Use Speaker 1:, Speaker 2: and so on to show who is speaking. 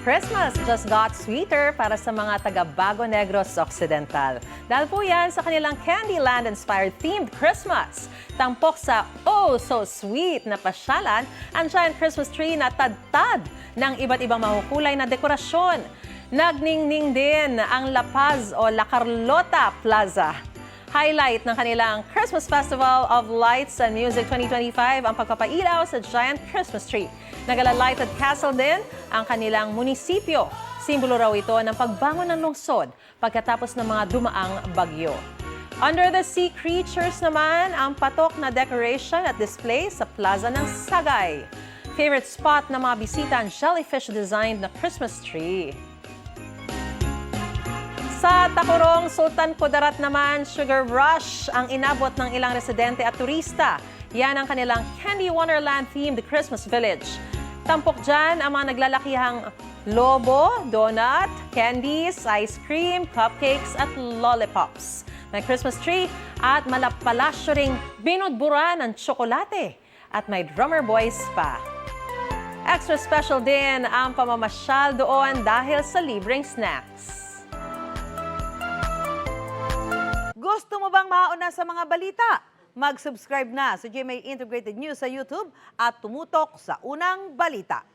Speaker 1: Christmas just got sweeter para sa mga taga Bago Negros Occidental. Dahil po yan sa kanilang Candyland-inspired themed Christmas. Tampok sa oh so sweet na pasyalan, ang giant Christmas tree na tad-tad ng iba't ibang mahukulay na dekorasyon. Nagningning din ang La Paz o La Carlota Plaza. Highlight ng kanilang Christmas Festival of Lights and Music 2025 ang pagpapailaw sa giant Christmas tree. Nagala-lighted castle din ang kanilang munisipyo. Simbolo raw ito ng pagbangon ng lungsod pagkatapos ng mga dumaang bagyo. Under the Sea Creatures naman ang patok na decoration at display sa Plaza ng Sagay. Favorite spot ng mga bisita ang jellyfish-designed na Christmas tree. Sa Tacurong, Sultan Kudarat naman, Sugar Rush ang inabot ng ilang residente at turista. Yan ang kanilang Candy Wonderland-themed Christmas Village. Tampok dyan ang mga naglalakihang lobo, donut, candies, ice cream, cupcakes at lollipops. May Christmas tree at malapalasyo ring binudburan ng tsokolate at may drummer boys pa. Extra special din ang pamamasyal doon dahil sa libreng snacks.
Speaker 2: Gusto mo bang mauna sa mga balita? Mag-subscribe na sa GMA Integrated News sa YouTube at tumutok sa unang balita.